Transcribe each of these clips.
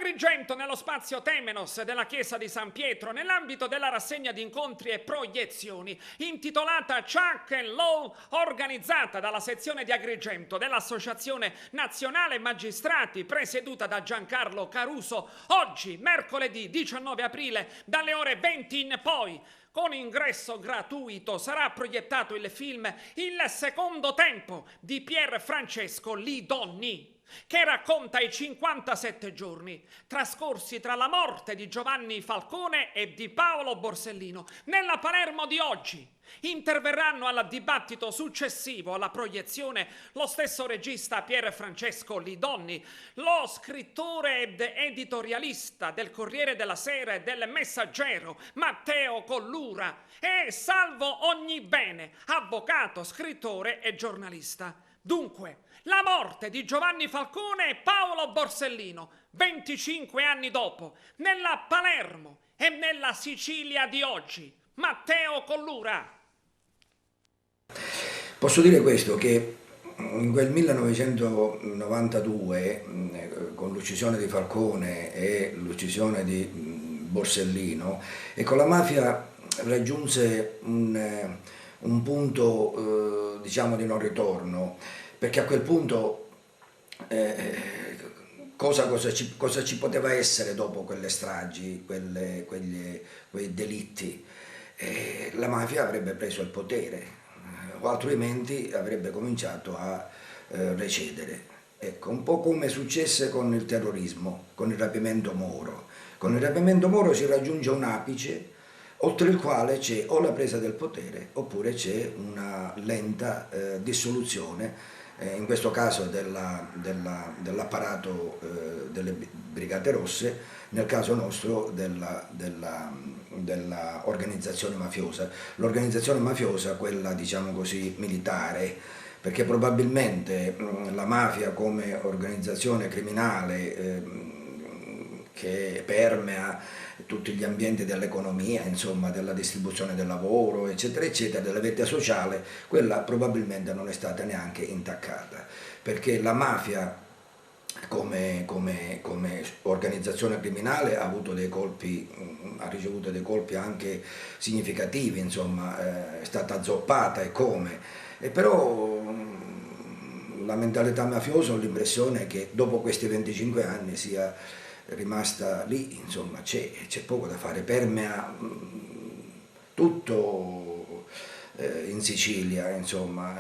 Agrigento, nello spazio Temenos della chiesa di San Pietro, nell'ambito della rassegna di incontri e proiezioni intitolata Chuck and Law, organizzata dalla sezione di Agrigento dell'Associazione Nazionale Magistrati, presieduta da Giancarlo Caruso, oggi, mercoledì 19 aprile, dalle ore 20 in poi. Con ingresso gratuito sarà proiettato il film Il secondo tempo di Pier Francesco Lidonni, che racconta i 57 giorni trascorsi tra la morte di Giovanni Falcone e di Paolo Borsellino nella Palermo di oggi. Interverranno al dibattito successivo alla proiezione lo stesso regista Pier Francesco Lidonni, lo scrittore ed editorialista del Corriere della Sera e del Messaggero Matteo Collura e Salvo Ognibene, avvocato, scrittore e giornalista. Dunque, la morte di Giovanni Falcone e Paolo Borsellino, 25 anni dopo, nella Palermo e nella Sicilia di oggi. Matteo Collura. Posso dire questo, che in quel 1992, con l'uccisione di Falcone e l'uccisione di Borsellino, ecco, la mafia raggiunse un punto diciamo di non ritorno, perché a quel punto cosa ci poteva essere dopo quelle stragi, quei delitti? La mafia avrebbe preso il potere, o altrimenti avrebbe cominciato a recedere. Ecco, un po' come successe con il terrorismo, con il rapimento Moro. Con il rapimento Moro si raggiunge un apice oltre il quale c'è o la presa del potere oppure c'è una lenta dissoluzione, in questo caso dell'apparato delle Brigate Rosse, nel caso nostro dell'organizzazione mafiosa. L'organizzazione mafiosa, quella diciamo così militare, perché probabilmente la mafia come organizzazione criminale che permea tutti gli ambienti dell'economia, insomma, della distribuzione del lavoro, eccetera, eccetera, della vita sociale, quella probabilmente non è stata neanche intaccata, perché la mafia come organizzazione criminale ha avuto dei colpi, ha ricevuto dei colpi anche significativi, insomma, è stata azzoppata e come, e però la mentalità mafiosa, ho l'impressione che dopo questi 25 anni sia rimasta lì, insomma, c'è poco da fare, permea tutto in Sicilia, insomma,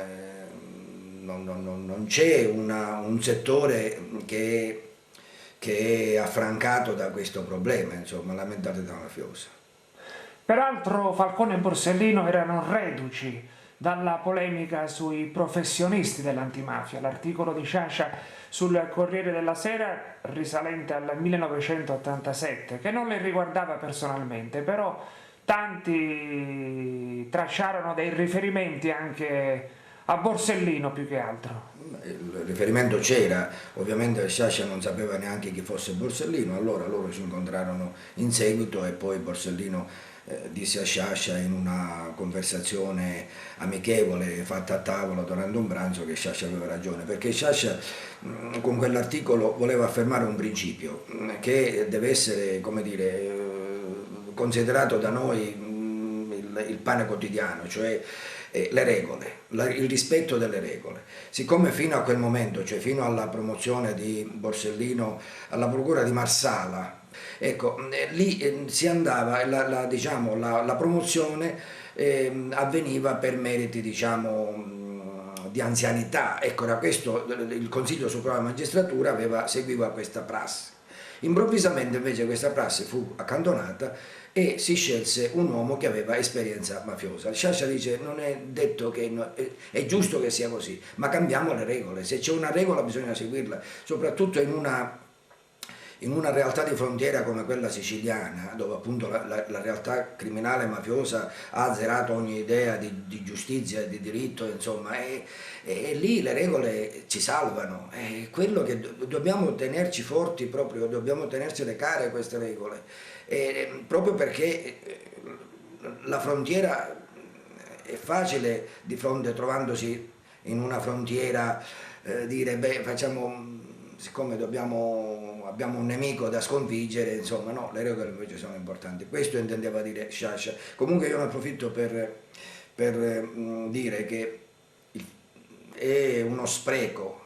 non c'è un settore che è affrancato da questo problema, insomma, la mentalità mafiosa. Peraltro Falcone e Borsellino erano reduci dalla polemica sui professionisti dell'antimafia. L'articolo di Sciascia sul Corriere della Sera, risalente al 1987, che non le riguardava personalmente, però tanti tracciarono dei riferimenti anche a Borsellino più che altro. Il riferimento c'era, ovviamente Sciascia non sapeva neanche chi fosse Borsellino, allora loro si incontrarono in seguito e poi Borsellino disse a Sciascia in una conversazione amichevole fatta a tavola durante un pranzo che Sciascia aveva ragione, perché Sciascia con quell'articolo voleva affermare un principio che deve essere, come dire, considerato da noi il pane quotidiano, cioè le regole, il rispetto delle regole. Siccome fino a quel momento, cioè fino alla promozione di Borsellino alla procura di Marsala, ecco, lì si andava, la promozione avveniva per meriti, diciamo, di anzianità. Ecco, era questo, il Consiglio Supremo della Magistratura seguiva questa prassi. Improvvisamente invece questa prassi fu accantonata e si scelse un uomo che aveva esperienza mafiosa. Sciascia dice: non è detto che è giusto che sia così, ma cambiamo le regole. Se c'è una regola bisogna seguirla, soprattutto in una realtà di frontiera come quella siciliana, dove appunto la realtà criminale mafiosa ha azzerato ogni idea di giustizia e di diritto, insomma, e lì le regole ci salvano. È quello che dobbiamo tenerci forti, proprio dobbiamo tenercele care queste regole, proprio perché la frontiera è facile di fronte, trovandosi in una frontiera, dire beh, facciamo siccome abbiamo un nemico da sconfiggere, insomma no, le regole invece sono importanti. Questo intendeva dire Sciascia. Comunque io ne approfitto per dire che è uno spreco,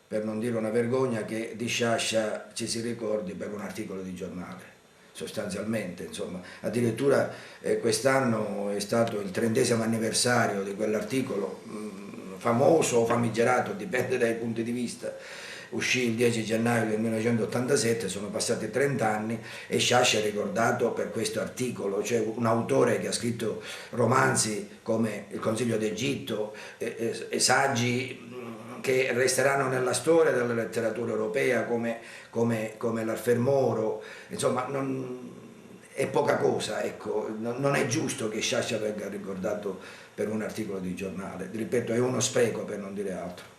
per non dire una vergogna, che di Sciascia ci si ricordi per un articolo di giornale. Sostanzialmente, insomma, addirittura quest'anno è stato il 30° anniversario di quell'articolo famoso o famigerato, dipende dai punti di vista. Uscì il 10 gennaio del 1987, sono passati 30 anni e Sciascia è ricordato per questo articolo, cioè un autore che ha scritto romanzi come Il Consiglio d'Egitto e saggi che resteranno nella storia della letteratura europea come l'Alfer Moro, insomma è poca cosa, ecco, non è giusto che Sciascia venga ricordato per un articolo di giornale, ripeto, è uno spreco per non dire altro.